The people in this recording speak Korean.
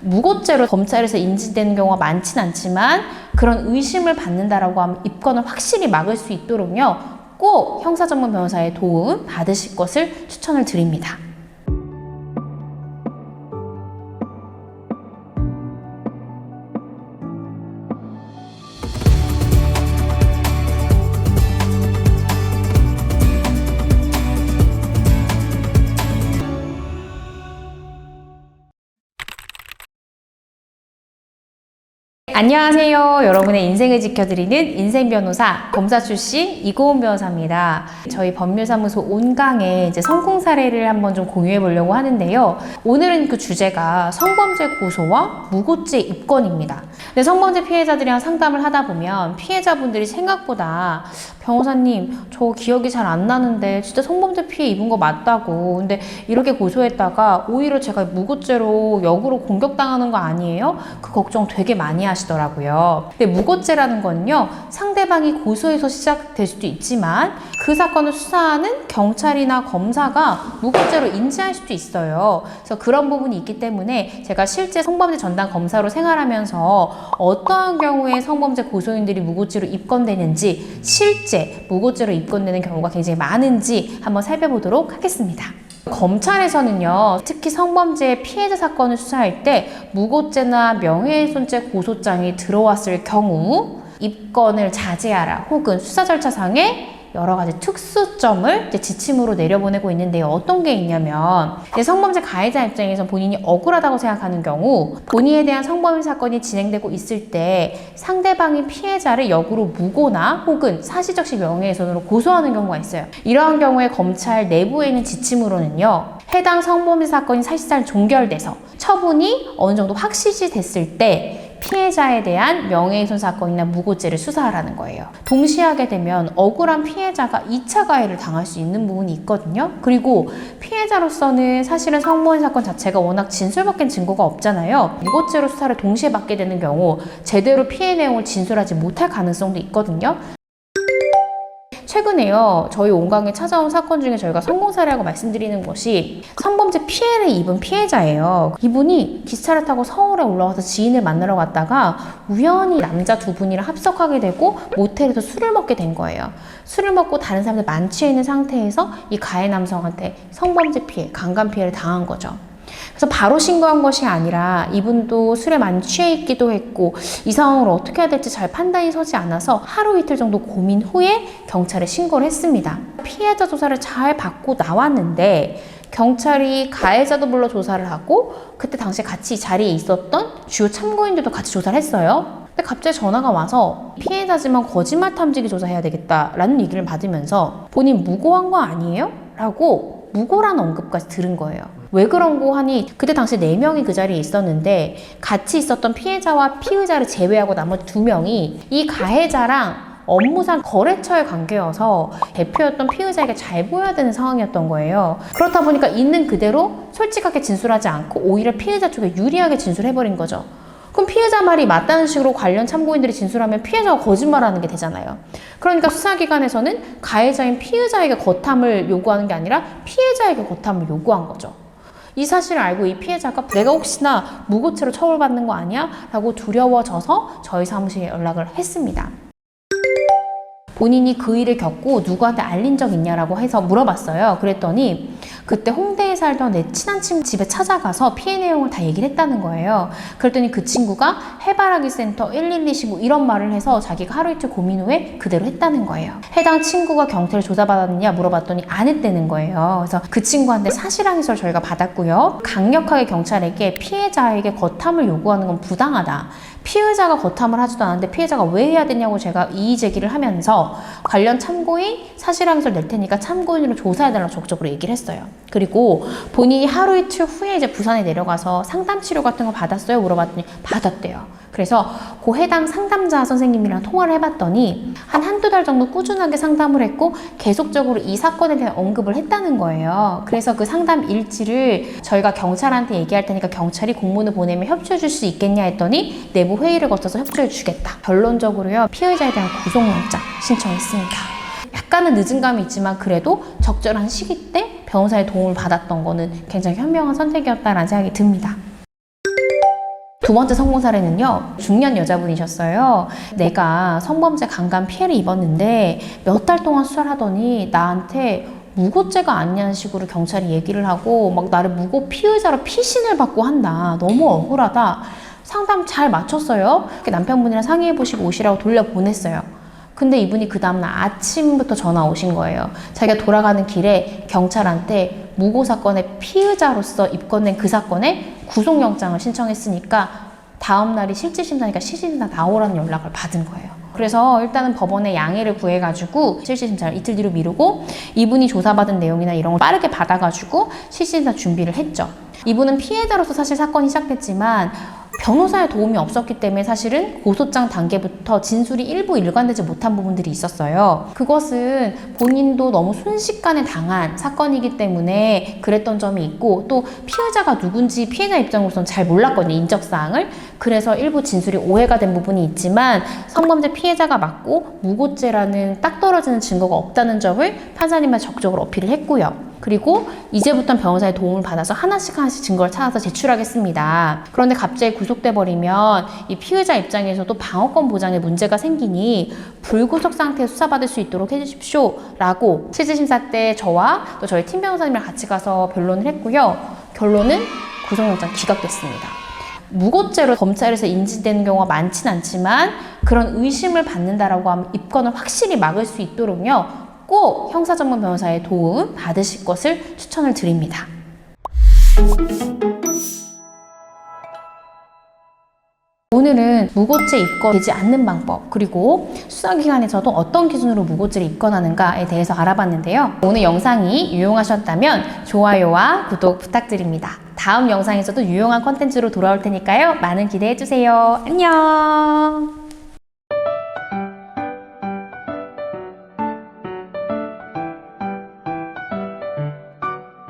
무고죄로 검찰에서 인지되는 경우가 많진 않지만 그런 의심을 받는다라고 하면 입건을 확실히 막을 수 있도록요, 꼭 형사전문 변호사의 도움 받으실 것을 추천을 드립니다. 안녕하세요. 여러분의 인생을 지켜드리는 인생변호사, 검사 출신 이고은 변호사입니다. 저희 법률사무소 온강에 이제 성공 사례를 한번 좀 공유해 보려고 하는데요. 오늘은 그 주제가 성범죄 고소와 무고죄 입건입니다. 근데 성범죄 피해자들이랑 상담을 하다 보면 피해자분들이 생각보다 변호사님, 저 기억이 잘 안 나는데 진짜 성범죄 피해 입은 거 맞다고. 근데 이렇게 고소했다가 오히려 제가 무고죄로 역으로 공격당하는 거 아니에요? 그 걱정 되게 많이 하시더라고요. 근데 무고죄라는 건요, 상대방이 고소해서 시작될 수도 있지만 그 사건을 수사하는 경찰이나 검사가 무고죄로 인지할 수도 있어요. 그래서 그런 부분이 있기 때문에 제가 실제 성범죄 전담 검사로 생활하면서 어떠한 경우에 성범죄 고소인들이 무고죄로 입건되는지, 실제 무고죄로 입건되는 경우가 굉장히 많은지 한번 살펴보도록 하겠습니다. 검찰에서는요, 특히 성범죄 피해자 사건을 수사할 때 무고죄나 명예훼손죄 고소장이 들어왔을 경우 입건을 자제하라, 혹은 수사 절차상에 여러 가지 특수점을 이제 지침으로 내려보내고 있는데요. 어떤 게 있냐면, 성범죄 가해자 입장에서 본인이 억울하다고 생각하는 경우, 본인에 대한 성범죄 사건이 진행되고 있을 때 상대방이 피해자를 역으로 무고나 혹은 사실적시 명예훼손으로 고소하는 경우가 있어요. 이러한 경우에 검찰 내부에 있는 지침으로는요, 해당 성범죄 사건이 사실상 종결돼서 처분이 어느 정도 확실시 됐을 때 피해자에 대한 명예훼손 사건이나 무고죄를 수사하라는 거예요. 동시에 하게 되면 억울한 피해자가 2차 가해를 당할 수 있는 부분이 있거든요. 그리고 피해자로서는 사실은 성범죄 사건 자체가 워낙 진술밖엔 증거가 없잖아요. 무고죄로 수사를 동시에 받게 되는 경우 제대로 피해 내용을 진술하지 못할 가능성도 있거든요. 최근에요, 저희 온강에 찾아온 사건 중에 저희가 성공 사례라고 말씀드리는 것이 성범죄 피해를 입은 피해자예요. 이분이 기차를 타고 서울에 올라와서 지인을 만나러 갔다가 우연히 남자 두 분이랑 합석하게 되고 모텔에서 술을 먹게 된 거예요. 술을 먹고 다른 사람들 만취해 있는 상태에서 이 가해 남성한테 성범죄 피해, 강간 피해를 당한 거죠. 그래서 바로 신고한 것이 아니라 이분도 술에 많이 취해 있기도 했고 이 상황을 어떻게 해야 될지 잘 판단이 서지 않아서 하루 이틀 정도 고민 후에 경찰에 신고를 했습니다. 피해자 조사를 잘 받고 나왔는데 경찰이 가해자도 불러 조사를 하고 그때 당시에 같이 이 자리에 있었던 주요 참고인들도 같이 조사를 했어요. 근데 갑자기 전화가 와서 피해자지만 거짓말 탐지기 조사해야 되겠다라는 얘기를 받으면서 본인 무고한 거 아니에요? 라고 무고라는 언급까지 들은 거예요. 왜 그런고 하니 그때 당시 4명이 그 자리에 있었는데 같이 있었던 피해자와 피의자를 제외하고 나머지 2명이 이 가해자랑 업무상 거래처의 관계여서 대표였던 피의자에게 잘 보여야 되는 상황이었던 거예요. 그렇다 보니까 있는 그대로 솔직하게 진술하지 않고 오히려 피해자 쪽에 유리하게 진술해버린 거죠. 그럼 피해자 말이 맞다는 식으로 관련 참고인들이 진술하면 피해자가 거짓말하는 게 되잖아요. 그러니까 수사기관에서는 가해자인 피의자에게 거탐을 요구하는 게 아니라 피해자에게 거탐을 요구한 거죠. 이 사실을 알고 이 피해자가 내가 혹시나 무고죄로 처벌받는 거 아니야? 라고 두려워져서 저희 사무실에 연락을 했습니다. 본인이 그 일을 겪고 누구한테 알린 적 있냐라고 해서 물어봤어요. 그랬더니 그때 홍대에 살던 내 친한 친구 집에 찾아가서 피해 내용을 다 얘기를 했다는 거예요. 그랬더니 그 친구가 해바라기 센터 112 신고 이런 말을 해서 자기가 하루 이틀 고민 후에 그대로 했다는 거예요. 해당 친구가 경찰에 조사받았느냐 물어봤더니 안 했다는 거예요. 그래서 그 친구한테 사실항의서를 저희가 받았고요. 강력하게 경찰에게 피해자에게 거탐을 요구하는 건 부당하다. 피의자가 거탐을 하지도 않았는데 피해자가 왜 해야 되냐고 제가 이의 제기를 하면서 관련 참고인 사실항의서를 낼 테니까 참고인으로 조사해달라고 적극적으로 얘기를 했어요. 그리고 본인이 하루 이틀 후에 이제 부산에 내려가서 상담 치료 같은 거 받았어요? 물어봤더니 받았대요. 그래서 그 해당 상담자 선생님이랑 통화를 해봤더니 한두 달 정도 꾸준하게 상담을 했고 계속적으로 이 사건에 대한 언급을 했다는 거예요. 그래서 그 상담 일지를 저희가 경찰한테 얘기할 테니까 경찰이 공문을 보내면 협조해 줄 수 있겠냐 했더니 내부 회의를 거쳐서 협조해 주겠다. 결론적으로요, 피의자에 대한 구속영장 신청했습니다. 약간은 늦은 감이 있지만 그래도 적절한 시기 때 변호사의 도움을 받았던 거는 굉장히 현명한 선택이었다라는 생각이 듭니다. 두 번째 성공 사례는요, 중년 여자분이셨어요. 내가 성범죄 강간 피해를 입었는데 몇 달 동안 수사하더니 나한테 무고죄가 아니냐는 식으로 경찰이 얘기를 하고 막 나를 무고 피의자로 피신을 받고 한다. 너무 억울하다. 상담 잘 마쳤어요. 남편분이랑 상의해보시고 오시라고 돌려보냈어요. 근데 이분이 그 다음날 아침부터 전화 오신 거예요. 자기가 돌아가는 길에 경찰한테 무고 사건의 피의자로서 입건된 그 사건에 구속영장을 신청했으니까 다음날이 실질심사니까 실질심사 나오라는 연락을 받은 거예요. 그래서 일단은 법원에 양해를 구해가지고 실질심사를 이틀 뒤로 미루고 이분이 조사받은 내용이나 이런 걸 빠르게 받아가지고 실질심사 준비를 했죠. 이분은 피해자로서 사실 사건이 시작됐지만 변호사의 도움이 없었기 때문에 사실은 고소장 단계부터 진술이 일부 일관되지 못한 부분들이 있었어요. 그것은 본인도 너무 순식간에 당한 사건이기 때문에 그랬던 점이 있고 또 피해자가 누군지 피해자 입장으로서는 잘 몰랐거든요. 인적사항을. 그래서 일부 진술이 오해가 된 부분이 있지만 성범죄 피해자가 맞고 무고죄라는 딱 떨어지는 증거가 없다는 점을 판사님한테 적극적으로 어필을 했고요. 그리고 이제부터는 변호사의 도움을 받아서 하나씩 증거를 찾아서 제출하겠습니다. 그런데 갑자기 구속돼 버리면 이 피의자 입장에서도 방어권 보장에 문제가 생기니 불구속 상태에서 수사받을 수 있도록 해주십시오 라고 실질심사 때 저와 또 저희 팀 변호사님이랑 같이 가서 변론을 했고요. 결론은 구속영장 기각됐습니다. 무고죄로 검찰에서 인지되는 경우가 많진 않지만 그런 의심을 받는다라고 하면 입건을 확실히 막을 수 있도록요. 꼭 형사전문 변호사의 도움 받으실 것을 추천을 드립니다. 오늘은 무고죄 입건되지 않는 방법 그리고 수사기관에서도 어떤 기준으로 무고죄를 입건하는가에 대해서 알아봤는데요. 오늘 영상이 유용하셨다면 좋아요와 구독 부탁드립니다. 다음 영상에서도 유용한 콘텐츠로 돌아올 테니까요. 많은 기대해주세요. 안녕.